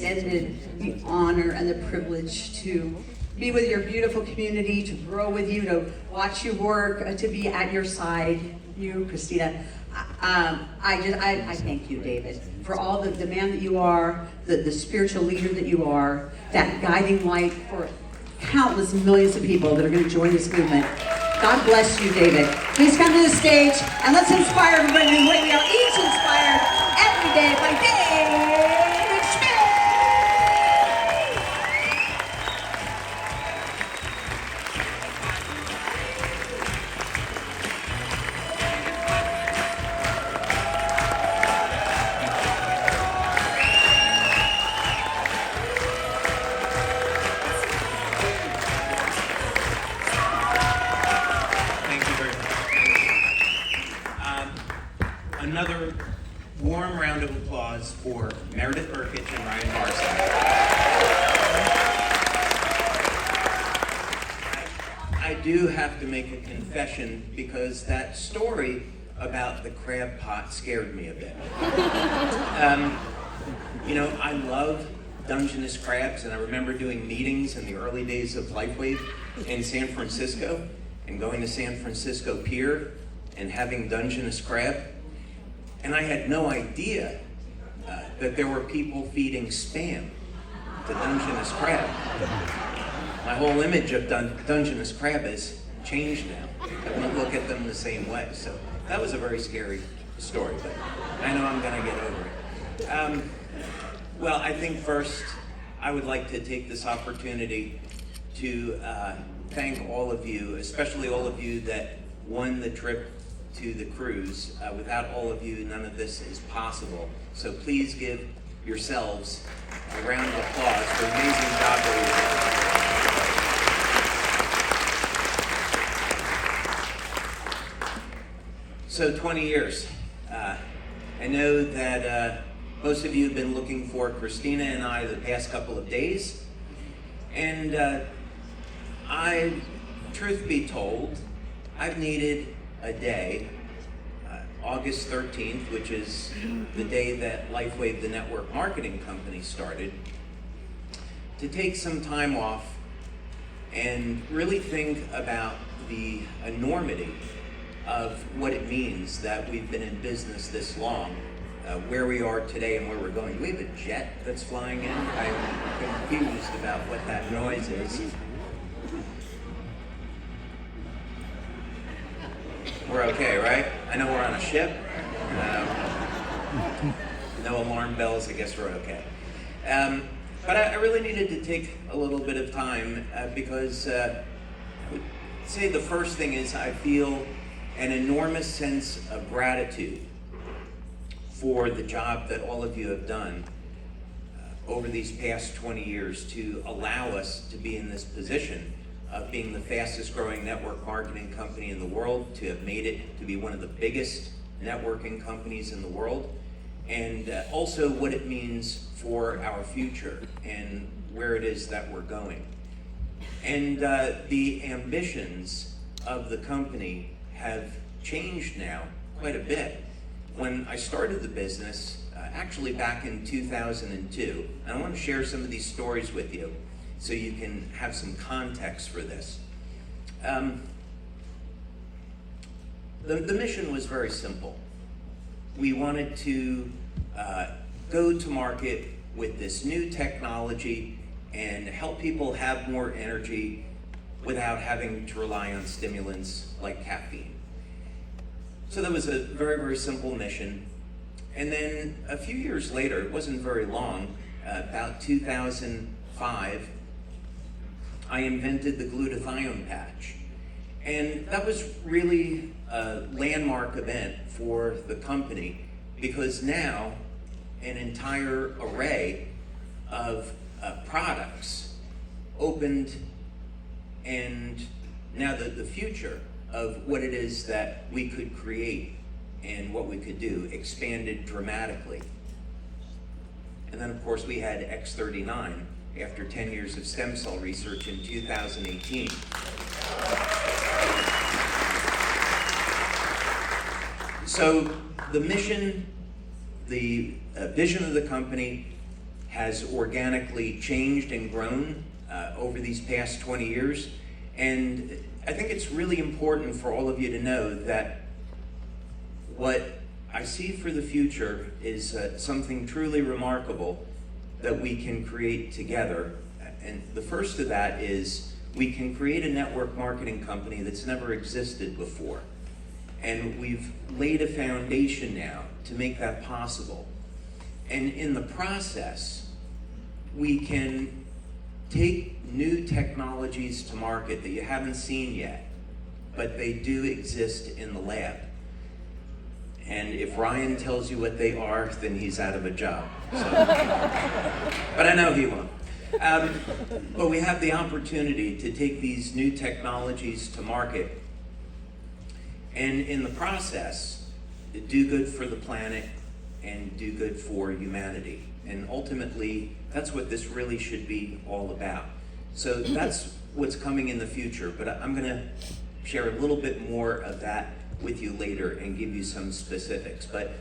extended the honor and the privilege to be with your beautiful community, to grow with you, to watch you work, to be at your side, you, Christina. I thank you, David, for all the man that you are, the spiritual leader that you are, that guiding light for countless millions of people that are going to join this movement. God bless you, David. Please come to the stage and let's inspire everybody in the way we are each inspired every day by David Schmidt. Another warm round of applause for Meredith Burkich and Ryan Marsden. I do have to make a confession because that story about the crab pot scared me a bit. You know, I love Dungeness crabs, and I remember doing meetings in the early days of LIFEWAVE in San Francisco, and going to San Francisco Pier and having Dungeness crab. And I had no idea that there were people feeding Spam to Dungeness crab. My whole image of Dungeness crab has changed now. I won't look at them the same way. So that was a very scary story, but I know I'm gonna get over it. Well, I think first I would like to take this opportunity to thank all of you, especially all of you that won the trip to the cruise. Without all of you, none of this is possible. So please give yourselves a round of applause for the amazing job that you did. So 20 years. I know that most of you have been looking for Christina and I the past couple of days. And truth be told, I've needed a day, August 13th, which is the day that LIFEWAVE, the network marketing company, started, to take some time off and really think about the enormity of what it means that we've been in business this long, where we are today and where we're going. Do we have a jet that's flying in? I'm confused about what that noise is. We're okay, right? I know we're on a ship. No alarm bells, I guess we're okay. But I really needed to take a little bit of time because I would say the first thing is I feel an enormous sense of gratitude for the job that all of you have done over these past 20 years to allow us to be in this position of being the fastest growing network marketing company in the world, to have made it to be one of the biggest networking companies in the world, and also what it means for our future and where it is that we're going. And the ambitions of the company have changed now quite a bit. When I started the business, actually back in 2002, and I want to share some of these stories with you so you can have some context for this. The mission was very simple. We wanted to go to market with this new technology and help people have more energy without having to rely on stimulants like caffeine. So that was a very, very simple mission. And then a few years later, it wasn't very long, about 2005, I invented the glutathione patch. And that was really a landmark event for the company, because now an entire array of products opened, and now the future of what it is that we could create and what we could do expanded dramatically. And then of course we had X39 after 10 years of stem cell research in 2018. So the mission, the vision of the company has organically changed and grown over these past 20 years. And I think it's really important for all of you to know that what I see for the future is something truly remarkable that we can create together. And the first of that is we can create a network marketing company that's never existed before. And we've laid a foundation now to make that possible. And in the process, we can take new technologies to market that you haven't seen yet, but they do exist in the lab. And if Ryan tells you what they are, then he's out of a job. So. But I know he won't. But we have the opportunity to take these new technologies to market, and in the process, do good for the planet and do good for humanity. And ultimately, that's what this really should be all about. So that's what's coming in the future, but I'm gonna share a little bit more of that with you later and give you some specifics. But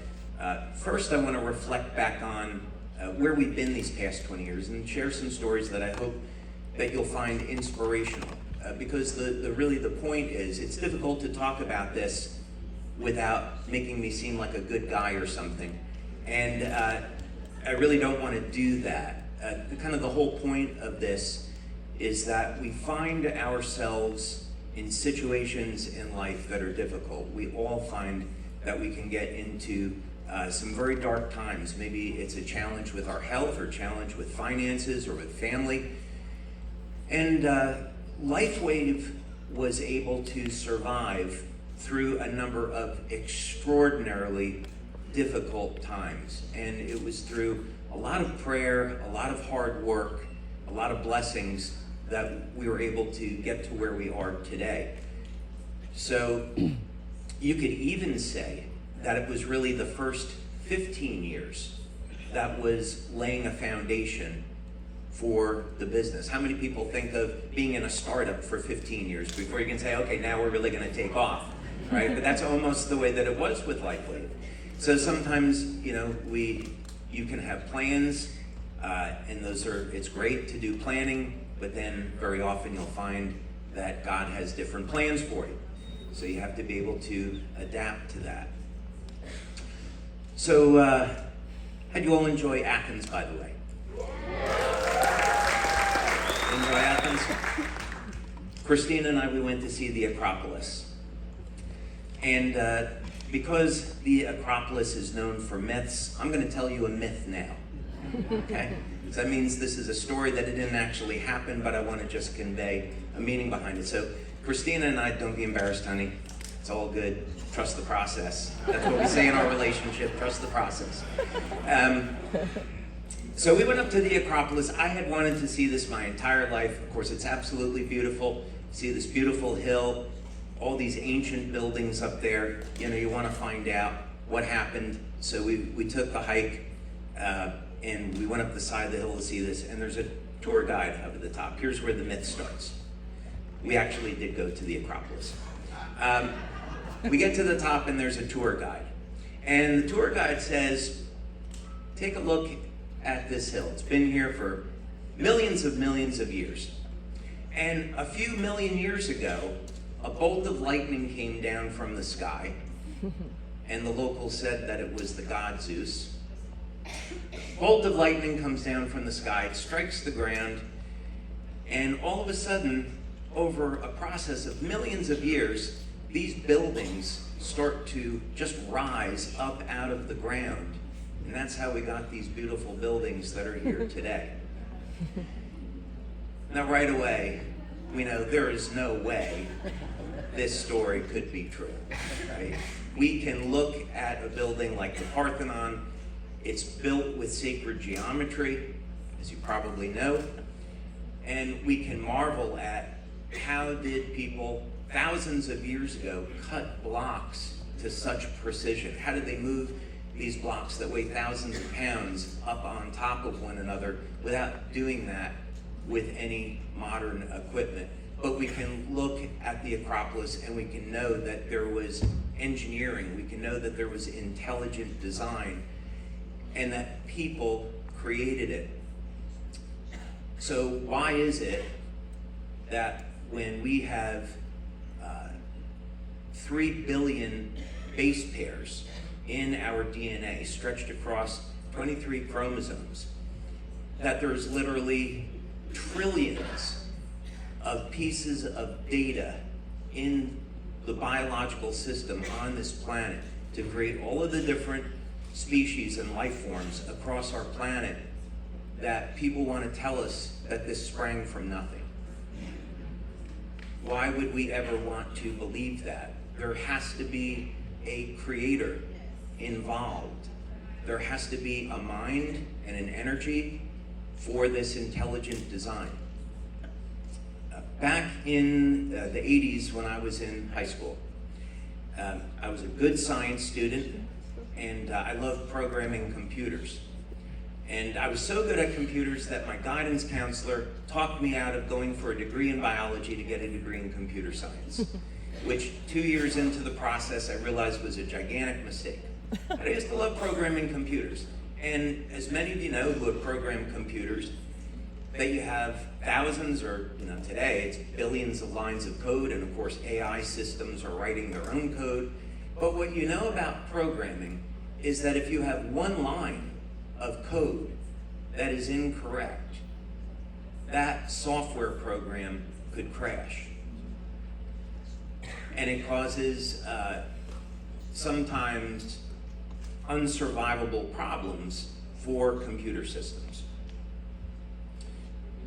first I wanna reflect back on where we've been these past 20 years and share some stories that I hope that you'll find inspirational. Because really the point is, it's difficult to talk about this without making me seem like a good guy or something. And I really don't want to do that. Kind of the whole point of this is that we find ourselves in situations in life that are difficult. We all find that we can get into some very dark times. Maybe it's a challenge with our health, or a challenge with finances, or with family. And LifeWave was able to survive through a number of extraordinarily difficult times. And it was through a lot of prayer, a lot of hard work, a lot of blessings that we were able to get to where we are today. So you could even say that it was really the first 15 years that was laying a foundation for the business. How many people think of being in a startup for 15 years before you can say, okay, now we're really gonna take off, right? But that's almost the way that it was with LifeWave. So sometimes, you can have plans, and it's great to do planning, but then very often you'll find that God has different plans for you. So you have to be able to adapt to that. So, how'd you all enjoy Athens, by the way? Enjoy Athens? Christina and I, we went to see the Acropolis. And because the Acropolis is known for myths, I'm going to tell you a myth now. Okay? So that means this is a story that it didn't actually happen, but I want to just convey a meaning behind it. So Christina and I, don't be embarrassed, honey. It's all good. Trust the process. That's what we say in our relationship, trust the process. So we went up to the Acropolis. I had wanted to see this my entire life. Of course, it's absolutely beautiful. See this beautiful hill, all these ancient buildings up there. You want to find out what happened. So we took the hike, and we went up the side of the hill to see this, and there's a tour guide up at the top. Here's where the myth starts. We actually did go to the Acropolis. We get to the top, and there's a tour guide. And the tour guide says, take a look at this hill. It's been here for millions of years. And a few million years ago, a bolt of lightning came down from the sky, and the locals said that it was the god Zeus. Bolt of lightning comes down from the sky, it strikes the ground, and all of a sudden, over a process of millions of years, these buildings start to just rise up out of the ground. And that's how we got these beautiful buildings that are here today. Now, right away, we know there is no way this story could be true, right? We can look at a building like the Parthenon. It's built with sacred geometry, as you probably know, and we can marvel at how did people thousands of years ago cut blocks to such precision? How did they move these blocks that weigh thousands of pounds up on top of one another without doing that with any modern equipment? But we can look at the Acropolis and we can know that there was engineering, we can know that there was intelligent design, and that people created it So why is it that when we have 3 billion base pairs in our DNA stretched across 23 chromosomes, that there's literally trillions of pieces of data in the biological system on this planet to create all of the different species and life forms across our planet, that people want to tell us that this sprang from nothing? Why would we ever want to believe that? There has to be a creator involved. There has to be a mind and an energy for this intelligent design. Back in the 80s when I was in high school, I was a good science student, and I loved programming computers. And I was so good at computers that my guidance counselor talked me out of going for a degree in biology to get a degree in computer science, which 2 years into the process I realized was a gigantic mistake. But I used to love programming computers. And as many of you know who have programmed computers, that you have thousands, or today it's billions of lines of code, and of course AI systems are writing their own code. But what you know about programming is that if you have one line of code that is incorrect, that software program could crash. And it causes sometimes unsurvivable problems for computer systems.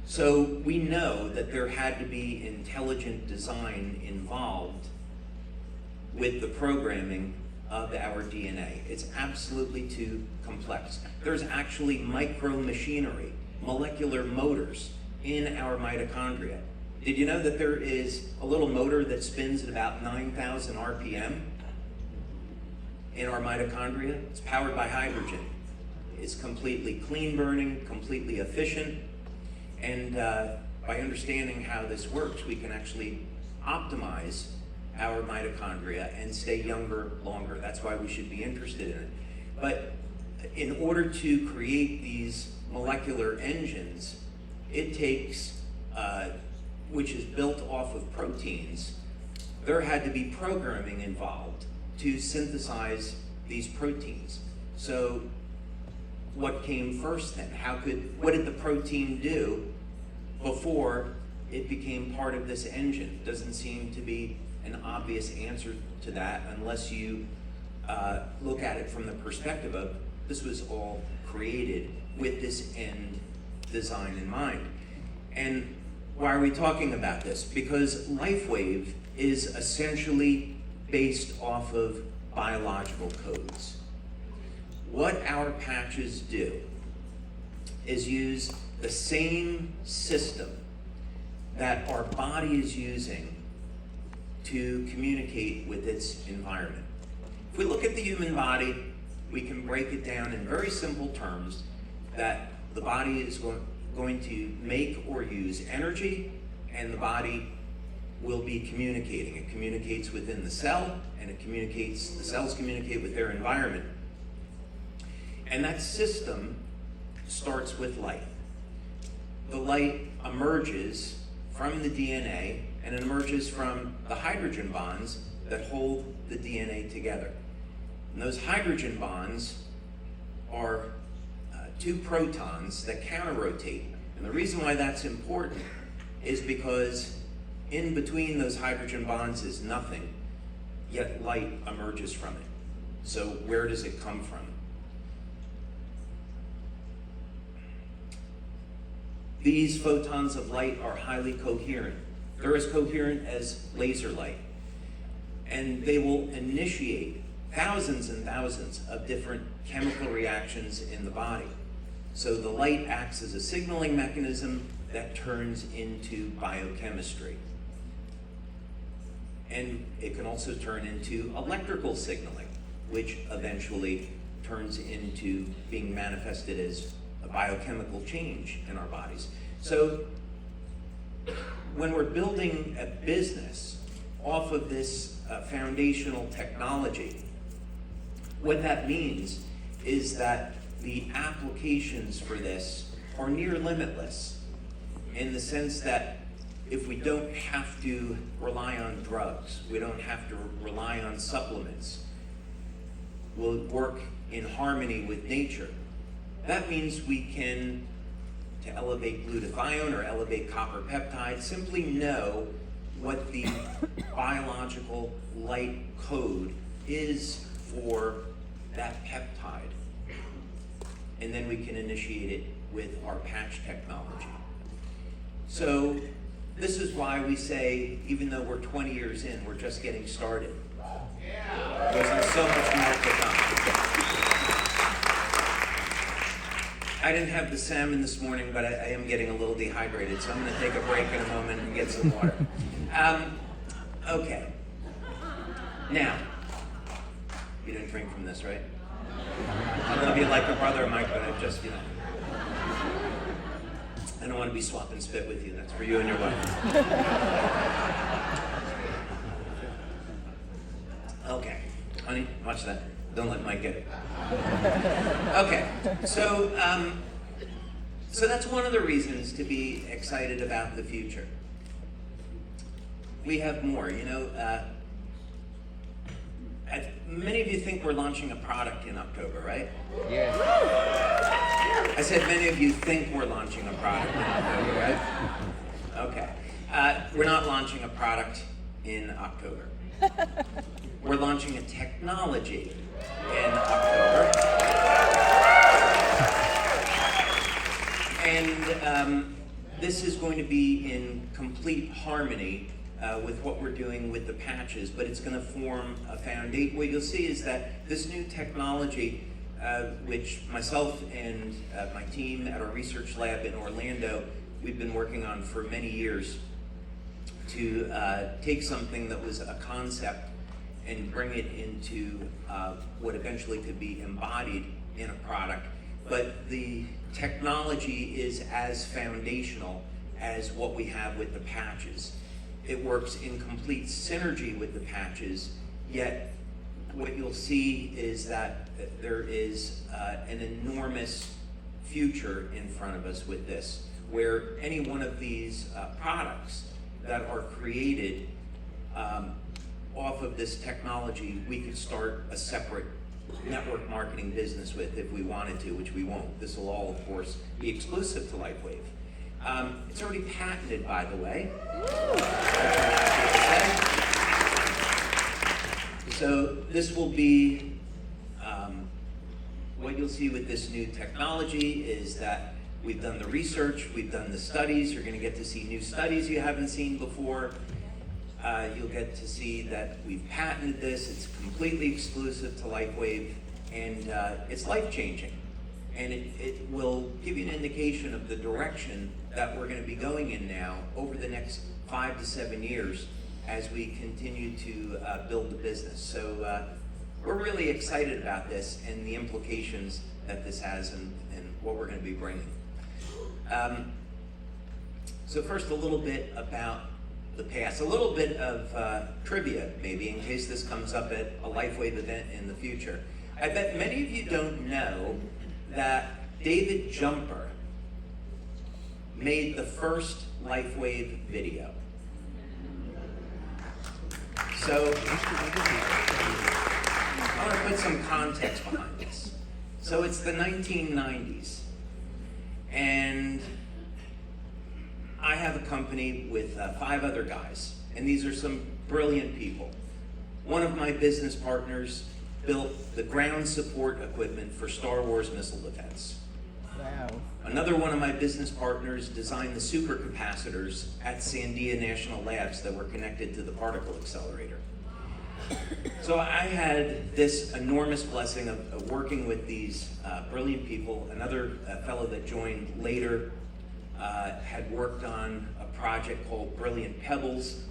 So we know that there had to be intelligent design involved with the programming of our DNA. It's absolutely too complex. There's actually micro-machinery, molecular motors in our mitochondria. Did you know that there is a little motor that spins at about 9,000 RPM in our mitochondria? It's powered by hydrogen. It's completely clean burning, completely efficient, and by understanding how this works, we can actually optimize our mitochondria and stay younger longer. That's why we should be interested in it. But in order to create these molecular engines, it takes, which is built off of proteins, there had to be programming involved to synthesize these proteins. So what came first then? What did the protein do before it became part of this engine? Doesn't seem to be an obvious answer to that unless you look at it from the perspective of this was all created with this end design in mind. And why are we talking about this? Because LIFEWAVE is essentially based off of biological codes. What our patches do is use the same system that our body is using to communicate with its environment. If we look at the human body, we can break it down in very simple terms that the body is going to make or use energy, and the body will be communicating. It communicates within the cell, and the cells communicate with their environment. And that system starts with light. The light emerges from the DNA, and it emerges from the hydrogen bonds that hold the DNA together. And those hydrogen bonds are two protons that counter-rotate. And the reason why that's important is because in between those hydrogen bonds is nothing, yet light emerges from it. So where does it come from? These photons of light are highly coherent. They're as coherent as laser light. And they will initiate thousands and thousands of different chemical reactions in the body. So the light acts as a signaling mechanism that turns into biochemistry. And it can also turn into electrical signaling, which eventually turns into being manifested as a biochemical change in our bodies. So when we're building a business off of this foundational technology, what that means is that the applications for this are near limitless. in the sense that if we don't have to rely on drugs, we don't have to rely on supplements, we'll work in harmony with nature. That means we can, to elevate glutathione or elevate copper peptide, simply know what the biological light code is for that peptide. And then we can initiate it with our patch technology. So this is why we say, even though we're 20 years in, we're just getting started. There's so much more to come. I didn't have the salmon this morning, but I am getting a little dehydrated, so I'm going to take a break in a moment and get some water. Okay. Now, you didn't drink from this, right? I love you like a brother, Mike, but I just, I don't want to be swapping spit with you. That's for you and your wife. Okay. Honey, watch that. Don't let Mike get it. Okay. So that's one of the reasons to be excited about the future. We have more. Many of you think we're launching a product in October, right? Yeah. I said many of you think we're launching a product in October, right? Okay. We're not launching a product in October. We're launching a technology in October. And this is going to be in complete harmony with what we're doing with the patches, but it's going to form a foundation. What you'll see is that this new technology, which myself and my team at our research lab in Orlando, we've been working on for many years, to take something that was a concept and bring it into what eventually could be embodied in a product. But the technology is as foundational as what we have with the patches. It works in complete synergy with the patches, yet what you'll see is that there is an enormous future in front of us with this, where any one of these products that are created off of this technology, we could start a separate network marketing business with if we wanted to, which we won't. This will all, of course, be exclusive to LifeWave. It's already patented, by the way. So this will be, what you'll see with this new technology is that we've done the research, we've done the studies. You're going to get to see new studies you haven't seen before. You'll get to see that we've patented this. It's completely exclusive to LifeWave, and it's life-changing. And it will give you an indication of the direction that we're going to be going in now over the next 5 to 7 years as we continue to build the business. So we're really excited about this and the implications that this has and what we're going to be bringing. So first, a little bit about the past, a little bit of trivia, maybe, in case this comes up at a LifeWave event in the future. I bet many of you don't know that David Jumper made the first LifeWave video. So I want to put some context behind this. So it's the 1990s, and I have a company with 5 other guys, and these are some brilliant people. One of my business partners built the ground support equipment for Star Wars missile defense. Wow. Another one of my business partners designed the supercapacitors at Sandia National Labs that were connected to the particle accelerator. So I had this enormous blessing of working with these brilliant people. Another fellow that joined later had worked on a project called Brilliant Pebbles,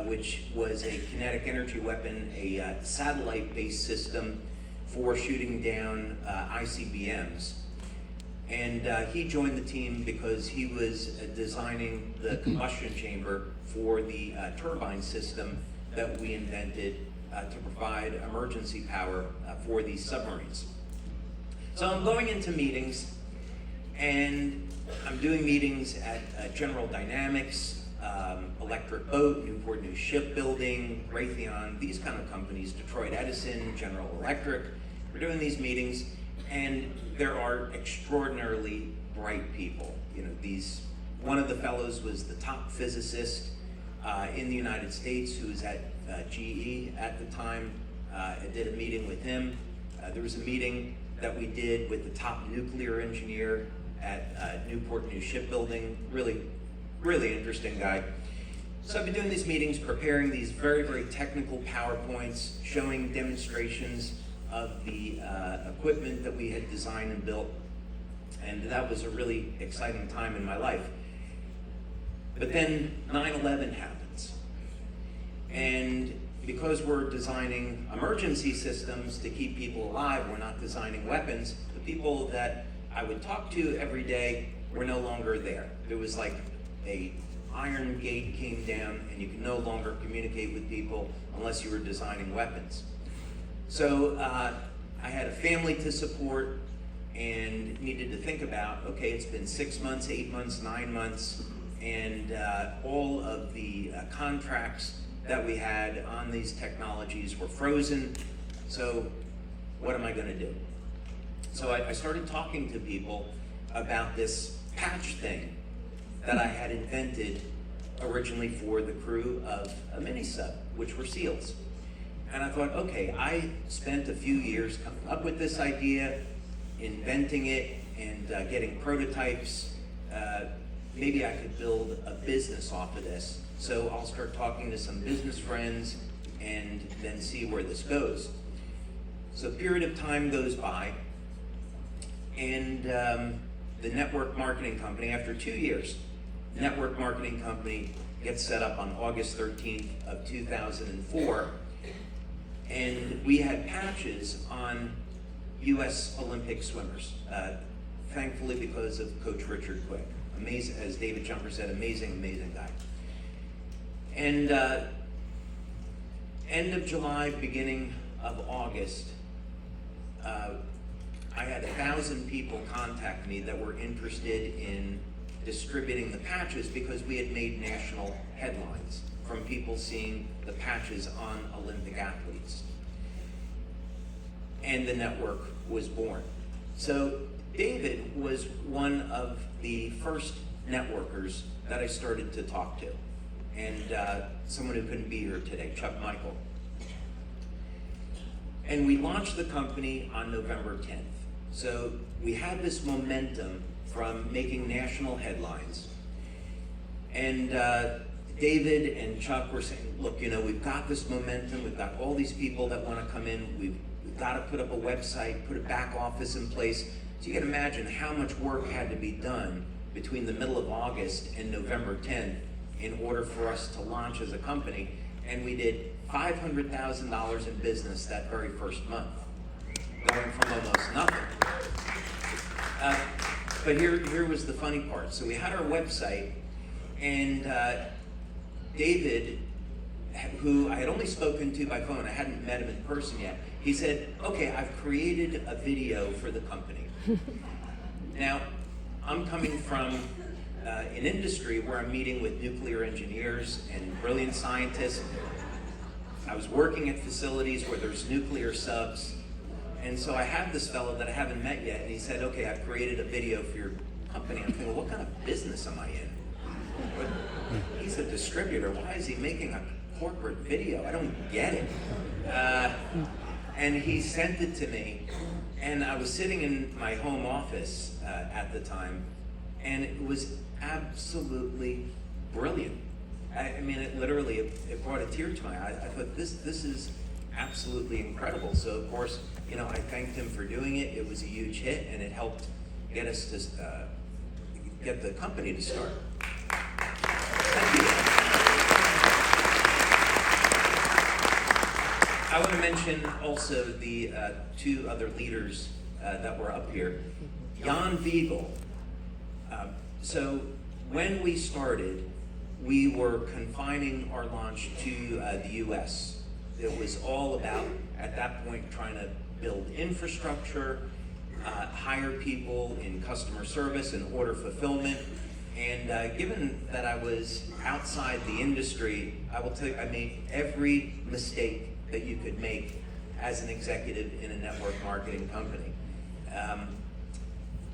which was a kinetic energy weapon, a satellite-based system for shooting down ICBMs. And he joined the team because he was designing the combustion chamber for the turbine system that we invented to provide emergency power for these submarines. So I'm going into meetings, and I'm doing meetings at General Dynamics, Electric Boat, Newport News Shipbuilding, Raytheon, these kind of companies, Detroit Edison, General Electric. We're doing these meetings, and there are extraordinarily bright people. You know, one of the fellows was the top physicist in the United States who was at GE at the time. I did a meeting with him. There was a meeting that we did with the top nuclear engineer at Newport News Shipbuilding. Really, really interesting guy. So I've been doing these meetings, preparing these very, very technical PowerPoints, showing demonstrations of the equipment that we had designed and built. And that was a really exciting time in my life. But then 9/11 happens. And because we're designing emergency systems to keep people alive, we're not designing weapons, the people that I would talk to every day were no longer there. It was like a iron gate came down and you could no longer communicate with people unless you were designing weapons. So I had a family to support and needed to think about, okay, it's been 6 months, 8 months, 9 months, and all of the contracts that we had on these technologies were frozen. So what am I going to do? So I started talking to people about this patch thing that I had invented originally for the crew of a mini sub, which were SEALs. And I thought, okay, I spent a few years coming up with this idea, inventing it, and getting prototypes. Maybe I could build a business off of this. So I'll start talking to some business friends and then see where this goes. So a period of time goes by, and the network marketing company, after 2 years, network marketing company gets set up on August 13th of 2004, and we had patches on U.S. Olympic swimmers, thankfully because of Coach Richard Quick. Amazing, as David Jumper said, amazing, amazing guy. And end of July, beginning of August, I had 1,000 people contact me that were interested in distributing the patches because we had made national headlines from people seeing the patches on Olympic athletes. And the network was born. So David was one of the first networkers that I started to talk to. And someone who couldn't be here today, Chuck Michael. And we launched the company on November 10th. So we had this momentum from making national headlines. And David and Chuck were saying, look, you know, we've got this momentum, we've got all these people that want to come in, we've got to put up a website, put a back office in place. So you can imagine how much work had to be done between the middle of August and November 10th in order for us to launch as a company. And we did $500,000 in business that very first month, going from almost nothing. But here was the funny part. So we had our website, and David, who I had only spoken to by phone, I hadn't met him in person yet, he said, okay, I've created a video for the company. Now, I'm coming from an industry where I'm meeting with nuclear engineers and brilliant scientists. I was working at facilities where there's nuclear subs. And so I have this fellow that I haven't met yet, and he said, okay, I've created a video for your company. I'm thinking, well, what kind of business am I in? But he's a distributor. Why is he making a corporate video? I don't get it. And he sent it to me, and I was sitting in my home office at the time, and it was absolutely brilliant. I mean, it literally, it brought a tear to my eye. I thought, this is absolutely incredible. So, of course, you know, I thanked him for doing it. It was a huge hit, and it helped get us to get the company to start. Thank you. I want to mention also the two other leaders that were up here. Jan Wiegel. So when we started, we were confining our launch to the U.S. It was all about, at that point, trying to build infrastructure, hire people in customer service and order fulfillment. And given that I was outside the industry, I will tell you, I made every mistake that you could make as an executive in a network marketing company.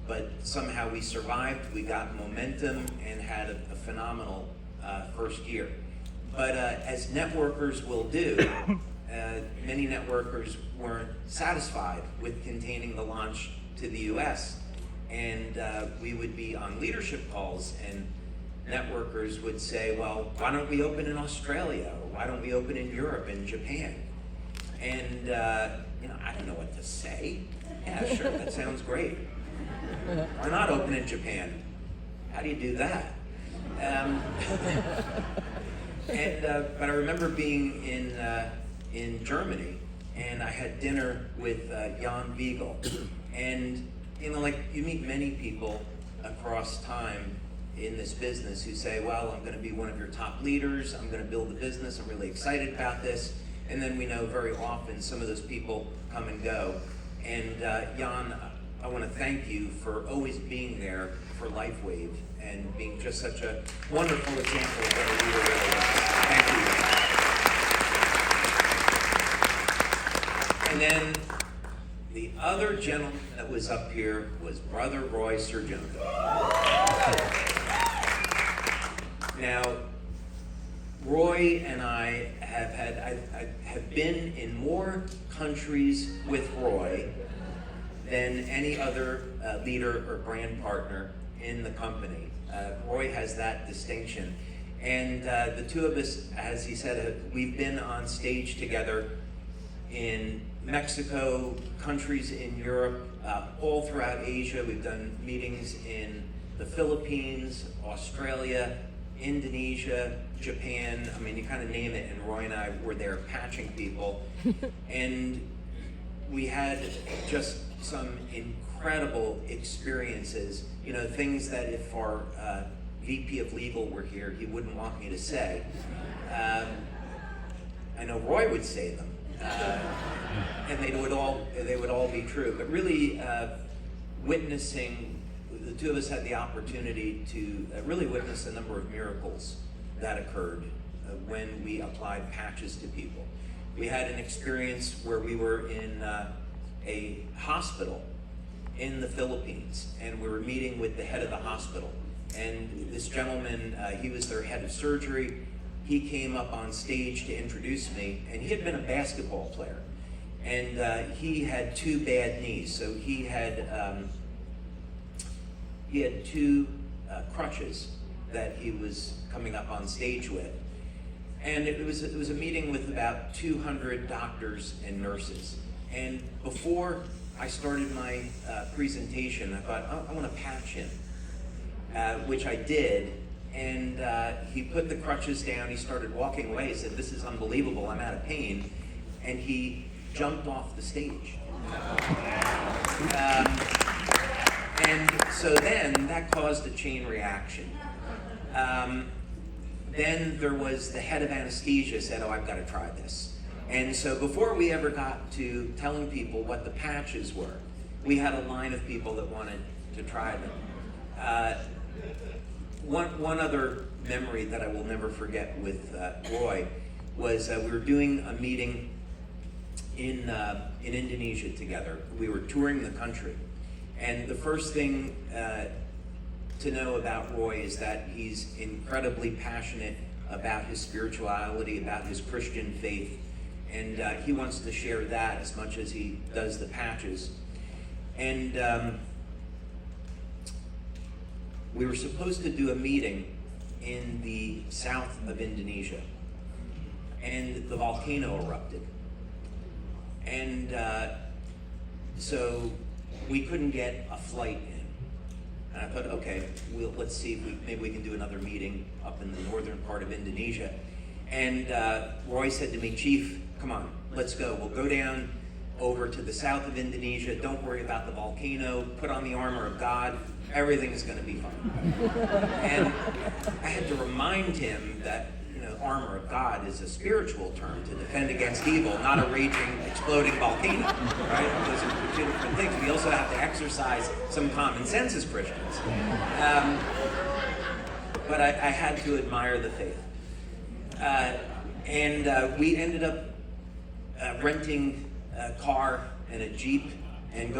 But somehow we survived, we got momentum, and had a phenomenal first year. But as networkers will do, many networkers weren't satisfied with containing the launch to the US. And we would be on leadership calls, and networkers would say, well, why don't we open in Australia? Or why don't we open in Europe and Japan? And I don't know what to say. Yeah, sure, that sounds great. Why not open in Japan? How do you do that? But I remember being in Germany, and I had dinner with Jan Wiegel. And like you meet many people across time in this business who say, well, I'm going to be one of your top leaders, I'm going to build a business, I'm really excited about this. And then we know very often some of those people come and go. And Jan, I want to thank you for always being there for LifeWave and being just such a wonderful example of what a leader really is. Thank you. And then the other gentleman that was up here was Brother Roy Surgeon. Now, Roy and I have been in more countries with Roy than any other leader or brand partner in the company. Roy has that distinction. And the two of us, as he said, we've been on stage together in Mexico, countries in Europe, all throughout Asia. We've done meetings in the Philippines, Australia, Indonesia, Japan. I mean, you kind of name it, and Roy and I were there patching people. And we had just some incredible experiences, things that if our VP of Legal were here, he wouldn't want me to say. I know Roy would say them. And they would all be true. But really, witnessing, the two of us had the opportunity to really witness a number of miracles that occurred when we applied patches to people. We had an experience where we were in a hospital in the Philippines, and we were meeting with the head of the hospital. And this gentleman, he was their head of surgery. He came up on stage to introduce me, and he had been a basketball player. And he had two bad knees, so he had two crutches that he was coming up on stage with. And it was a meeting with about 200 doctors and nurses. And before I started my presentation, I thought, oh, I want to patch him, which I did. And he put the crutches down, he started walking away, he said, this is unbelievable, I'm out of pain. And he jumped off the stage. And so then that caused a chain reaction. Then there was the head of anesthesia said, oh, I've got to try this. And so before we ever got to telling people what the patches were, we had a line of people that wanted to try them. One other memory that I will never forget with Roy was we were doing a meeting in Indonesia together. We were touring the country. And the first thing to know about Roy is that he's incredibly passionate about his spirituality, about his Christian faith. And he wants to share that as much as he does the patches. And we were supposed to do a meeting in the south of Indonesia, and the volcano erupted. And so we couldn't get a flight in. And I thought, okay, let's see if maybe we can do another meeting up in the northern part of Indonesia. And Roy said to me, Chief, come on, let's go. We'll go down over to the south of Indonesia. Don't worry about the volcano. Put on the armor of God. Everything's going to be fine. And I had to remind him that, armor of God is a spiritual term to defend against evil, not a raging, exploding volcano, right? Those are two different things. We also have to exercise some common sense as Christians. But I had to admire the faith. And we ended up renting a car and a Jeep and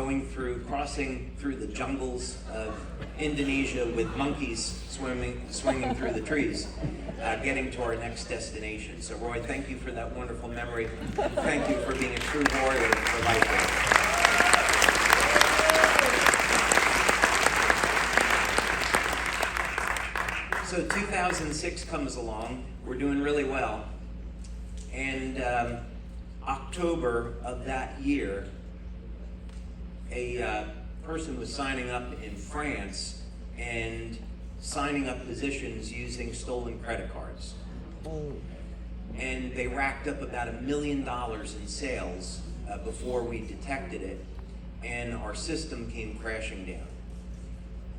crossing through the jungles of Indonesia with monkeys swinging through the trees, getting to our next destination. So Roy, thank you for that wonderful memory. And thank you for being a true warrior for LIFEWAVE. So 2006 comes along, we're doing really well, and October of that year, a person was signing up in France and signing up positions using stolen credit cards. And they racked up about $1 million in sales before we detected it, and our system came crashing down.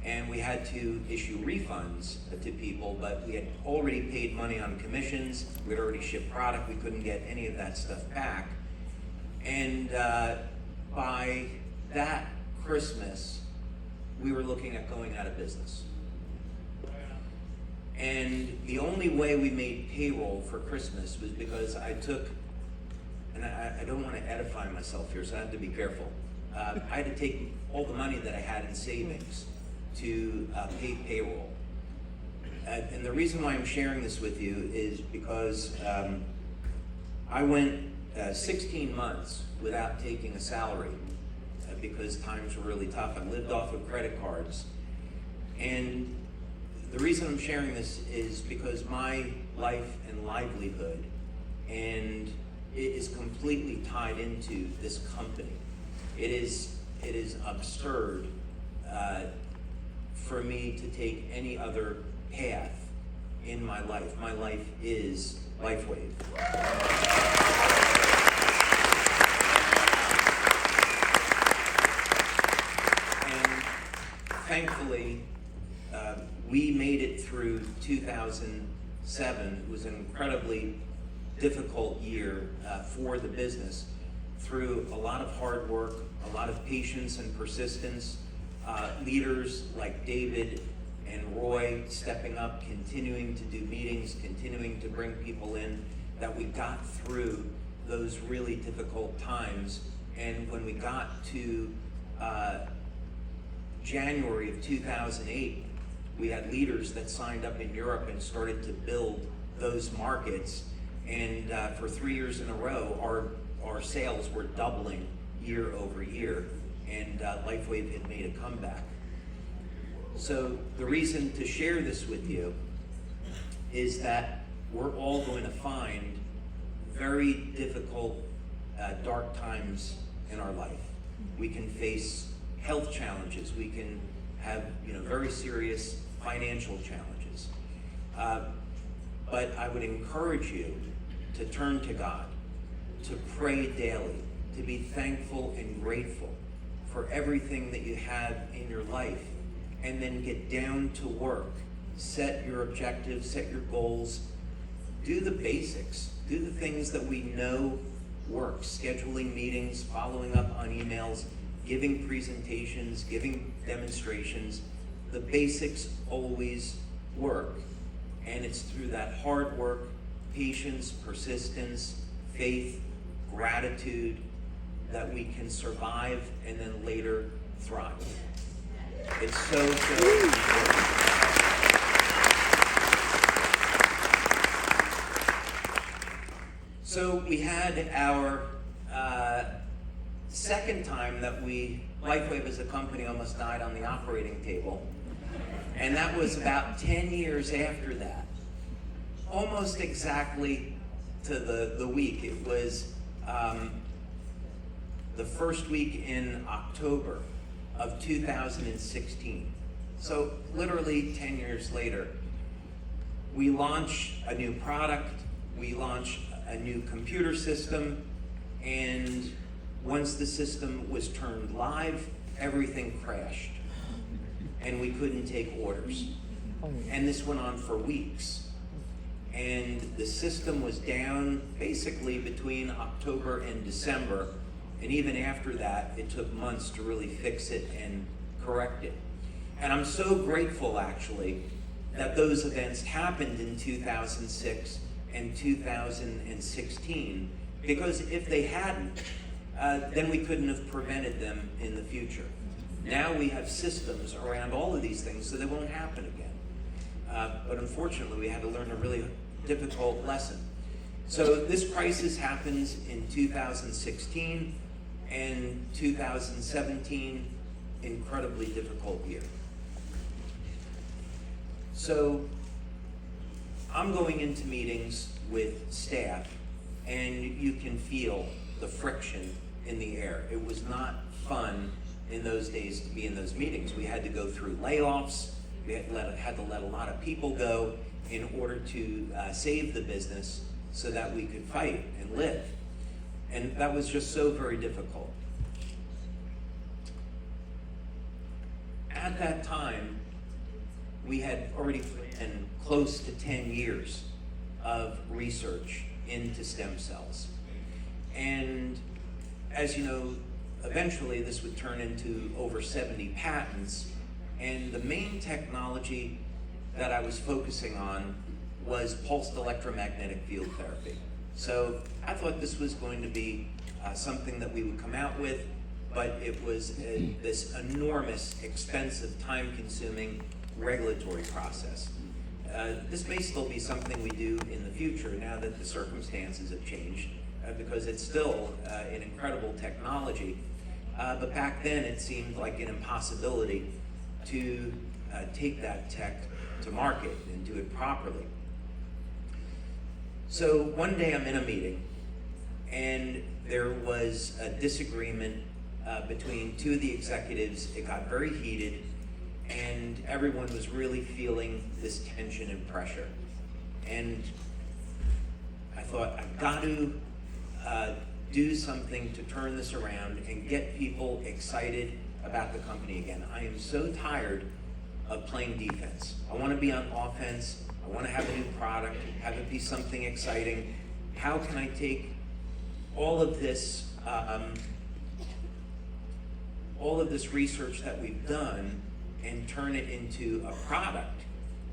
And we had to issue refunds to people, but we had already paid money on commissions, we'd already shipped product, we couldn't get any of that stuff back. And by that Christmas, we were looking at going out of business. And the only way we made payroll for Christmas was because I took, and I don't want to edify myself here, so I have to be careful. I had to take all the money that I had in savings to pay payroll. And the reason why I'm sharing this with you is because I went 16 months without taking a salary because times were really tough. I lived off of credit cards. And the reason I'm sharing this is because my life and livelihood and it is completely tied into this company. It is absurd for me to take any other path in my life. My life is LIFEWAVE. And thankfully, we made it through 2007. It was an incredibly difficult year for the business, through a lot of hard work, a lot of patience and persistence, leaders like David and Roy stepping up, continuing to do meetings, continuing to bring people in, that we got through those really difficult times. And when we got to January of 2008, we had leaders that signed up in Europe and started to build those markets. And for 3 years in a row, our sales were doubling year over year, and LIFEWAVE had made a comeback. So the reason to share this with you is that we're all going to find very difficult, dark times in our life. We can face health challenges. We can have, very serious financial challenges. But I would encourage you to turn to God, to pray daily, to be thankful and grateful for everything that you have in your life, and then get down to work. Set your objectives, set your goals, do the basics, do the things that we know work, scheduling meetings, following up on emails, giving presentations, giving demonstrations. The basics always work, and it's through that hard work, patience, persistence, faith, gratitude, that we can survive and then later thrive. It's so important. So we had our second time that LIFEWAVE as a company almost died on the operating table. And that was about 10 years after that. Almost exactly to the week. It was the first week in October of 2016. So literally 10 years later, we launch a new product, we launch a new computer system, and once the system was turned live, everything crashed, and we couldn't take orders. And this went on for weeks. and the system was down basically between October and December, and even after that, it took months to really fix it and correct it. And I'm so grateful, actually, that those events happened in 2006 and 2016, because if they hadn't, then we couldn't have prevented them in the future. Now we have systems around all of these things so they won't happen again. But unfortunately, we had to learn a really difficult lesson. So this crisis happens in 2016, and 2017, incredibly difficult year. So I'm going into meetings with staff, and you can feel the friction in the air. It was not fun in those days to be in those meetings. We had to go through layoffs. We had to let a lot of people go in order to save the business so that we could fight and live. And that was just so very difficult. At that time, we had already put in close to 10 years of research into stem cells. And as you know, eventually this would turn into over 70 patents. And the main technology that I was focusing on was pulsed electromagnetic field therapy. So I thought this was going to be something that we would come out with, but it was this enormous, expensive, time-consuming regulatory process. This may still be something we do in the future now that the circumstances have changed, because it's still an incredible technology. But back then it seemed like an impossibility to take that tech to market and do it properly. So one day I'm in a meeting, and there was a disagreement between two of the executives. It got very heated, and everyone was really feeling this tension and pressure. And I thought, I've got to do something to turn this around and get people excited about the company again. I am so tired of playing defense. I want to be on offense. I want to have a new product, have it be something exciting. How can I take all of this research that we've done and turn it into a product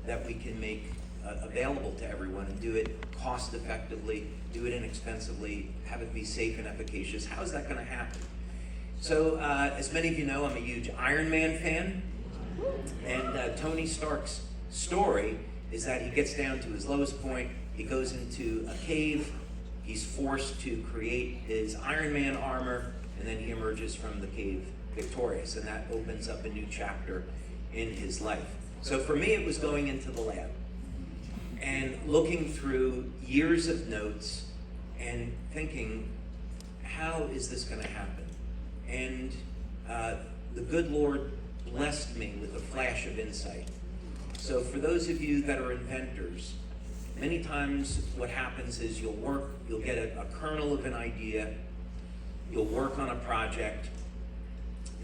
that we can make available to everyone, and do it cost effectively, do it inexpensively, have it be safe and efficacious? How is that going to happen? So as many of you know, I'm a huge Iron Man fan, and Tony Stark's story is that he gets down to his lowest point, he goes into a cave, he's forced to create his Iron Man armor, and then he emerges from the cave victorious, and that opens up a new chapter in his life. So for me, it was going into the lab and looking through years of notes and thinking, how is this going to happen? And the good Lord blessed me with a flash of insight. So for those of you that are inventors, many times what happens is you'll get a kernel of an idea, you'll work on a project,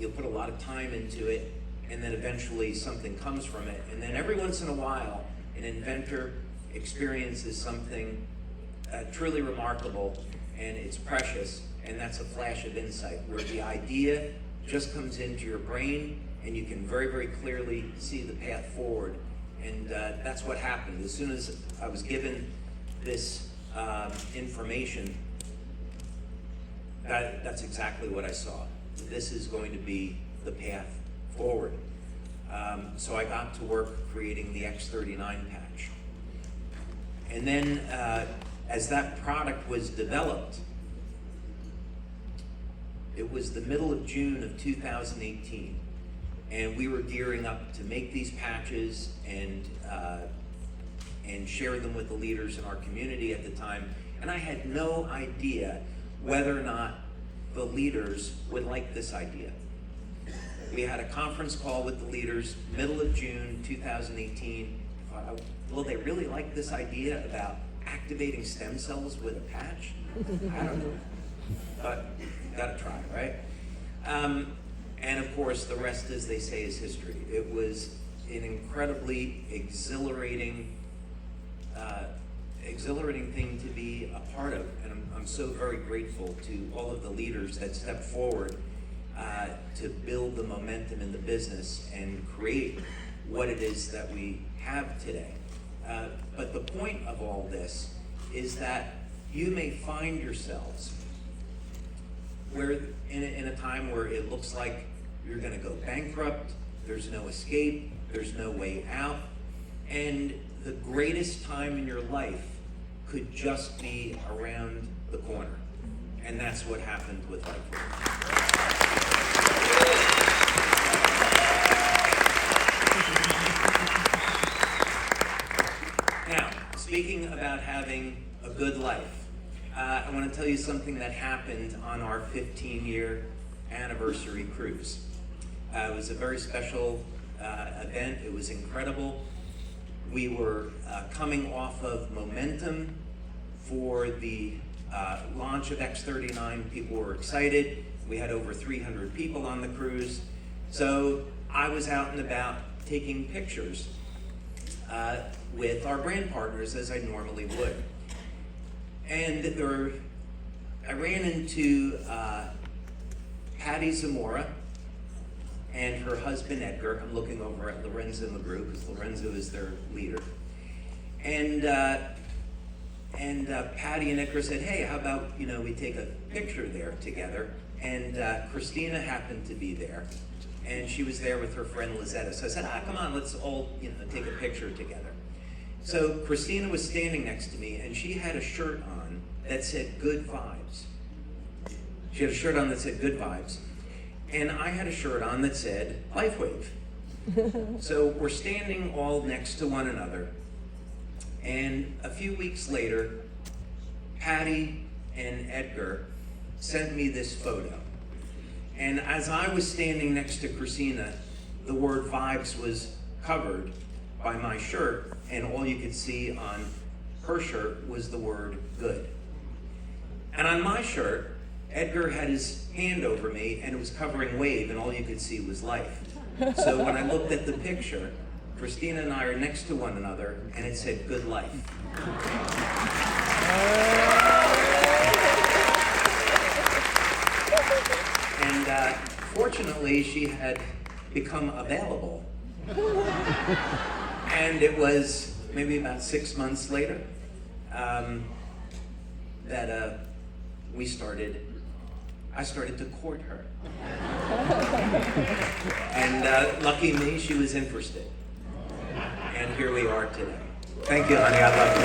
you'll put a lot of time into it, and then eventually something comes from it. And then every once in a while, an inventor experiences something truly remarkable, and it's precious, and that's a flash of insight, where the idea just comes into your brain, and you can very, very clearly see the path forward. And that's what happened. As soon as I was given this information, that's exactly what I saw. This is going to be the path forward. So I got to work creating the X39 patch. And then as that product was developed, it was the middle of June of 2018. And we were gearing up to make these patches and share them with the leaders in our community at the time. And I had no idea whether or not the leaders would like this idea. We had a conference call with the leaders, middle of June 2018. Will they really like this idea about activating stem cells with a patch? I don't know, but gotta try, right? And of course, the rest, as they say, is history. It was an incredibly exhilarating exhilarating thing to be a part of, and I'm so very grateful to all of the leaders that stepped forward to build the momentum in the business and create what it is that we have today. But the point of all this is that you may find yourselves where in a time where it looks like you're going to go bankrupt, there's no escape, there's no way out, and the greatest time in your life could just be around the corner. And that's what happened with LifeWave. Now, speaking about having a good life, I want to tell you something that happened on our 15-year anniversary cruise. It was a very special event. It was incredible. We were coming off of momentum for the launch of X39. People were excited. We had over 300 people on the cruise. So I was out and about taking pictures with our brand partners, as I normally would. And I ran into Patty Zamora and her husband Edgar. I'm looking over at Lorenzo McGrew, because Lorenzo is their leader. And Patty and Edgar said, hey, how about we take a picture there together? And Christina happened to be there, and she was there with her friend Lizetta. So I said, come on, let's all take a picture together. So Christina was standing next to me, and she had a shirt on that said good vibes. She had a shirt on that said good vibes. And I had a shirt on that said LifeWave. So we're standing all next to one another. And a few weeks later, Patty and Edgar sent me this photo. And as I was standing next to Christina, the word vibes was covered by my shirt, and all you could see on her shirt was the word good. And on my shirt, Edgar had his hand over me, and it was covering wave, and all you could see was life. So when I looked at the picture, Christina and I are next to one another, and it said good life. And fortunately, she had become available. And it was maybe about 6 months later that I started to court her. And lucky me, she was interested. And here we are today. Thank you, honey, I love you.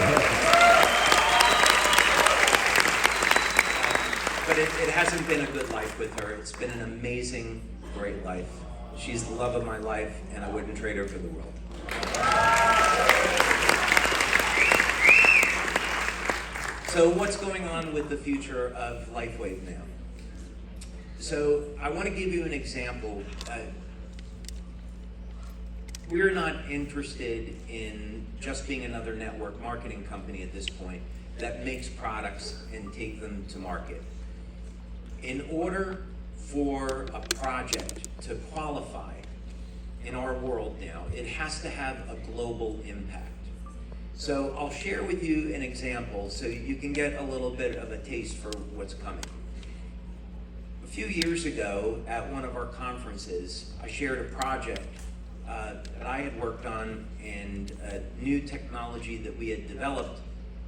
But it hasn't been a good life with her. It's been an amazing, great life. She's the love of my life, and I wouldn't trade her for the world. So what's going on with the future of LifeWave now? So I want to give you an example. We're not interested in just being another network marketing company at this point that makes products and take them to market. In order for a project to qualify in our world now, it has to have a global impact. So I'll share with you an example so you can get a little bit of a taste for what's coming. A few years ago at one of our conferences, I shared a project that I had worked on and a new technology that we had developed,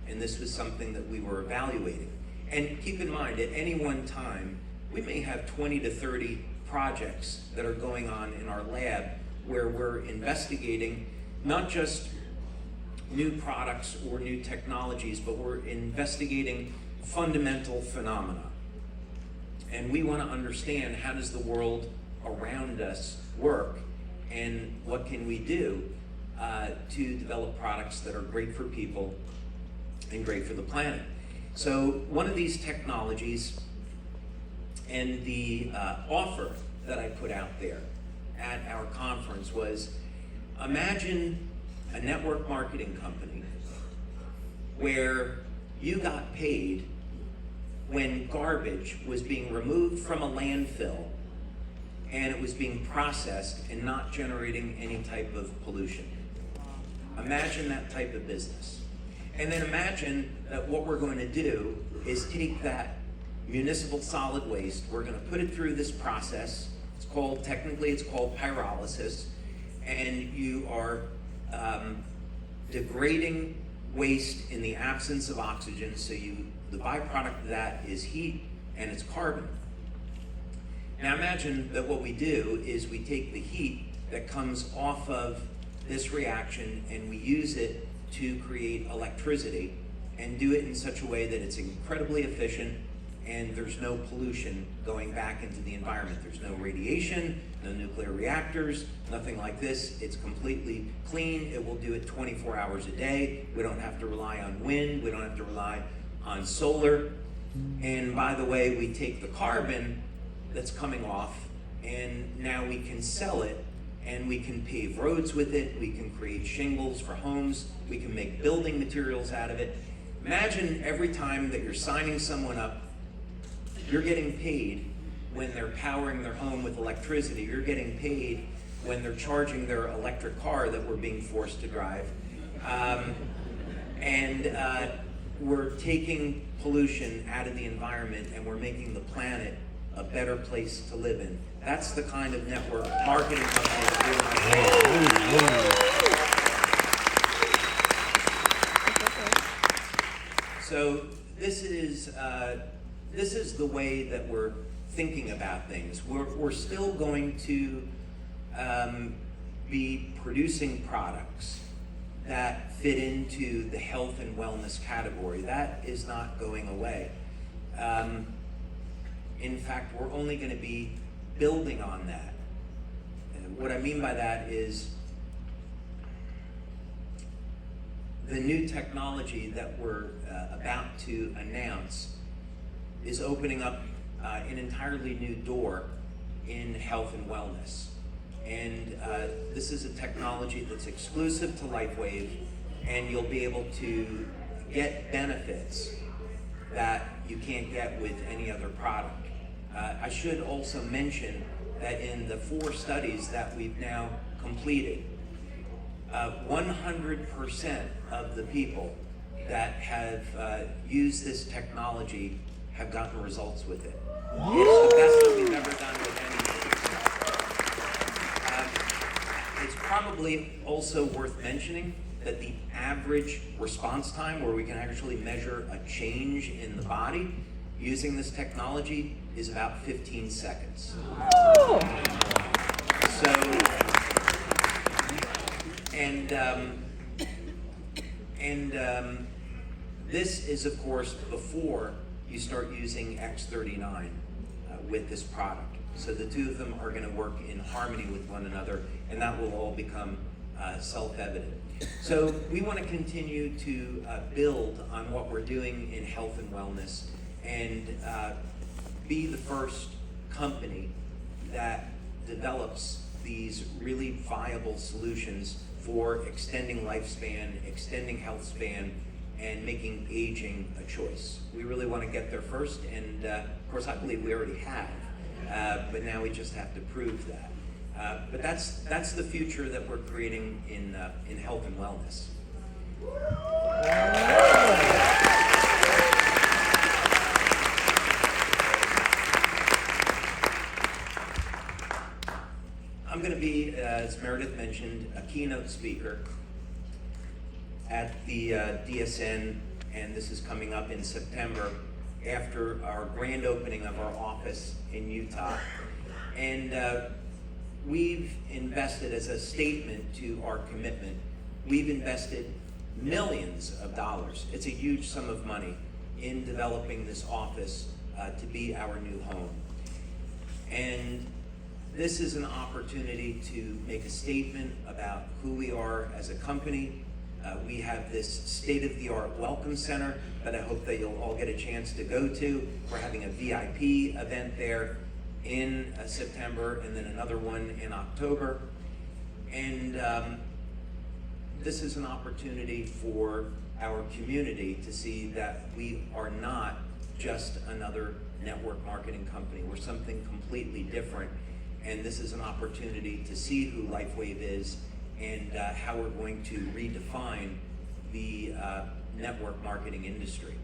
and this was something that we were evaluating. And keep in mind, at any one time, we may have 20 to 30 projects that are going on in our lab where we're investigating not just new products or new technologies, but we're investigating fundamental phenomena. And we want to understand, how does the world around us work, and what can we do to develop products that are great for people and great for the planet. So one of these technologies, and the offer that I put out there at our conference was, imagine a network marketing company where you got paid when garbage was being removed from a landfill and it was being processed and not generating any type of pollution. Imagine that type of business. And then imagine that what we're going to do is take that municipal solid waste, we're going to put it through this process. Technically it's called pyrolysis, and you are degrading waste in the absence of oxygen, so the byproduct of that is heat and it's carbon. Now imagine that what we do is we take the heat that comes off of this reaction and we use it to create electricity, and do it in such a way that it's incredibly efficient and there's no pollution going back into the environment. There's no radiation, no nuclear reactors, nothing like this. It's completely clean. It will do it 24 hours a day. We don't have to rely on wind. We don't have to rely on solar. And by the way, we take the carbon that's coming off and now we can sell it, and we can pave roads with it. We can create shingles for homes. We can make building materials out of it. Imagine every time that you're signing someone up, you're getting paid when they're powering their home with electricity. You're getting paid when they're charging their electric car that we're being forced to drive. We're taking pollution out of the environment, and we're making the planet a better place to live in. That's the kind of network marketing company that we're So this is the way that we're thinking about things. We're still going to be producing products that fit into the health and wellness category. That is not going away. In fact, we're only going to be building on that. And what I mean by that is the new technology that we're about to announce is opening up an entirely new door in health and wellness. And this is a technology that's exclusive to LIFEWAVE, and you'll be able to get benefits that you can't get with any other product. I should also mention that in the 4 studies that we've now completed, 100% of the people that have used this technology have gotten results with it. It's the best that we've ever done with anything. It's probably also worth mentioning that the average response time, where we can actually measure a change in the body using this technology, is about 15 seconds. So, this is of course before you start using X39 with this product. So the two of them are going to work in harmony with one another, and that will all become self-evident. So we want to continue to build on what we're doing in health and wellness, and be the first company that develops these really viable solutions for extending lifespan, extending health span, and making aging a choice. We really want to get there first, and of course I believe we already have, but now we just have to prove that. But that's the future that we're creating in health and wellness. I'm going to be, as Meredith mentioned, a keynote speaker at the DSN, and this is coming up in September after our grand opening of our office in Utah. And we've invested, as a statement to our commitment, we've invested millions of dollars. It's a huge sum of money in developing this office to be our new home. And this is an opportunity to make a statement about who we are as a company. We have this state-of-the-art welcome center that I hope that you'll all get a chance to go to. We're having a VIP event there in September, and then another one in October. And this is an opportunity for our community to see that we are not just another network marketing company. We're something completely different. And this is an opportunity to see who LIFEWAVE is, and how we're going to redefine the network marketing industry.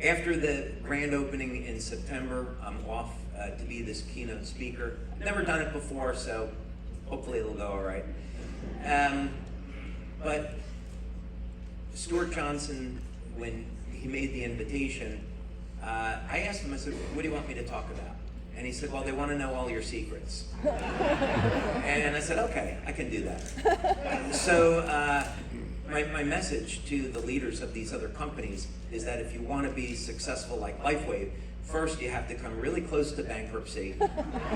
After the grand opening in September, I'm off to be this keynote speaker. Never done it before, so hopefully it'll go all right. But Stuart Johnson, when he made the invitation, I asked him, I said, what do you want me to talk about? And he said, well, they want to know all your secrets. And I said, okay, I can do that. So my message to the leaders of these other companies is that if you want to be successful like LifeWave, first you have to come really close to bankruptcy,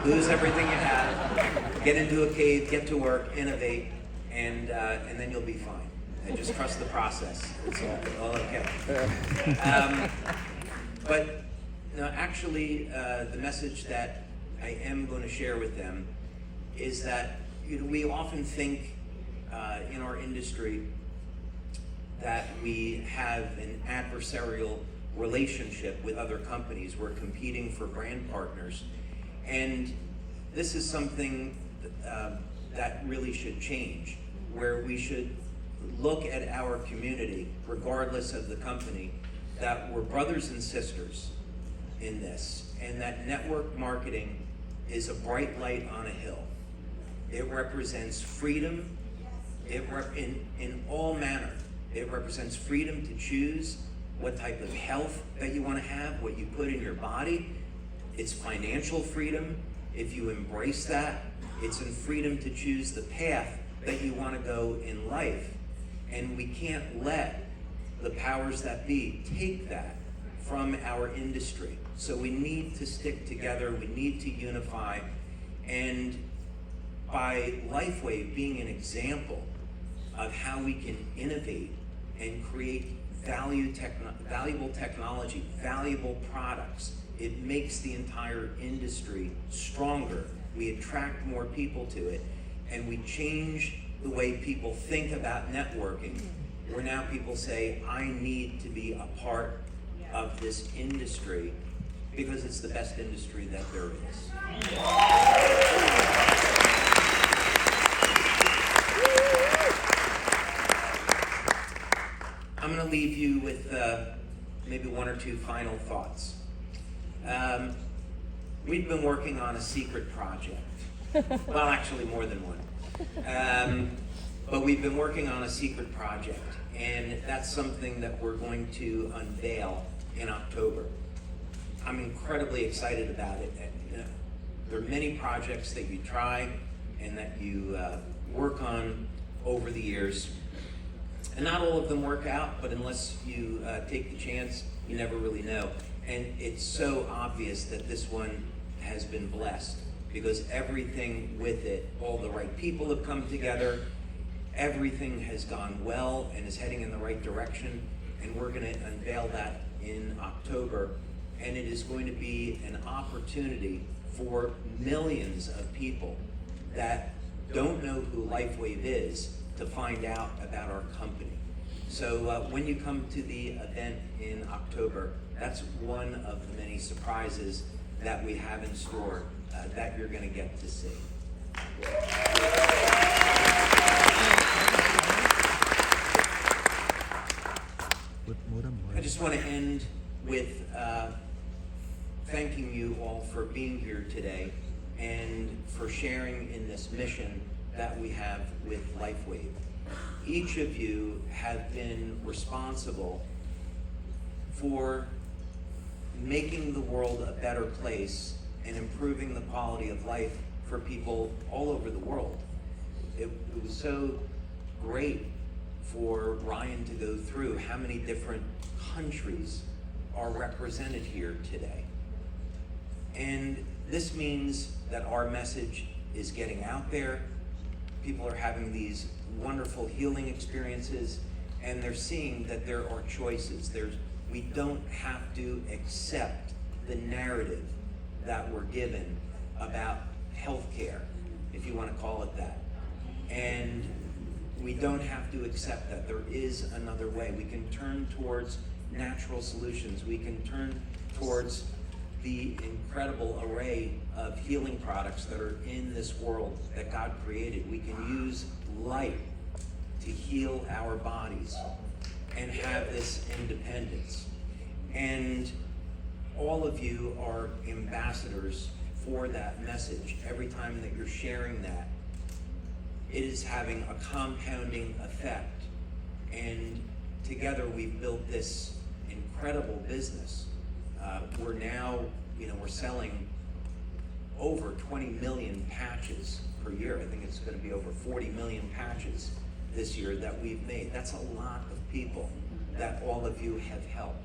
lose everything you have, get into a cave, get to work, innovate, and then you'll be fine. And just trust the process. It's all okay. But no, actually, the message that I am going to share with them is that we often think in our industry that we have an adversarial relationship with other companies. We're competing for brand partners. And this is something that really should change, where we should look at our community, regardless of the company, that we're brothers and sisters in this, and that network marketing is a bright light on a hill. It represents freedom in all manner. It represents freedom to choose what type of health that you want to have, what you put in your body. It's financial freedom. If you embrace that, it's in freedom to choose the path that you want to go in life. And we can't let the powers that be take that from our industry. So we need to stick together, we need to unify, and by LifeWave being an example of how we can innovate and create valuable technology, valuable products, it makes the entire industry stronger. We attract more people to it, and we change the way people think about networking, where now people say, I need to be a part of this industry because it's the best industry that there is. I'm going to leave you with maybe one or two final thoughts. We've been working on a secret project. Well, actually more than one. But we've been working on a secret project, and that's something that we're going to unveil in October. I'm incredibly excited about it. There are many projects that you try and that you work on over the years, and not all of them work out, but unless you take the chance, you never really know. And it's so obvious that this one has been blessed, because everything with it, all the right people have come together, everything has gone well and is heading in the right direction, and we're going to unveil that in October, and it is going to be an opportunity for millions of people that don't know who LifeWave is to find out about our company. So when you come to the event in October, that's one of the many surprises that we have in store that you're going to get to see. I just want to end with thanking you all for being here today and for sharing in this mission that we have with LifeWave. Each of you have been responsible for making the world a better place and improving the quality of life for people all over the world. It was so great for Ryan to go through how many different countries are represented here today. And this means that our message is getting out there. People are having these wonderful healing experiences, and they're seeing that there are choices. We don't have to accept the narrative that we're given about healthcare, if you want to call it that. And we don't have to accept that. There is another way. We can turn towards natural solutions. We can turn towards the incredible array of healing products that are in this world that God created. We can use light to heal our bodies. and have this independence. And all of you are ambassadors for that message. Every time that you're sharing that, it is having a compounding effect. And together we've built this incredible business. We're now, we're selling over 20 million patches per year. I think it's going to be over 40 million patches this year that we've made. That's a lot of people that all of you have helped.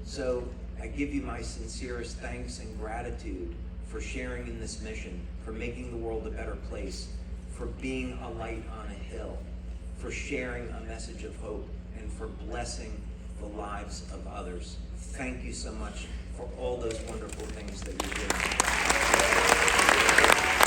So I give you my sincerest thanks and gratitude for sharing in this mission, for making the world a better place, for being a light on a hill, for sharing a message of hope, and for blessing the lives of others. Thank you so much for all those wonderful things that you do.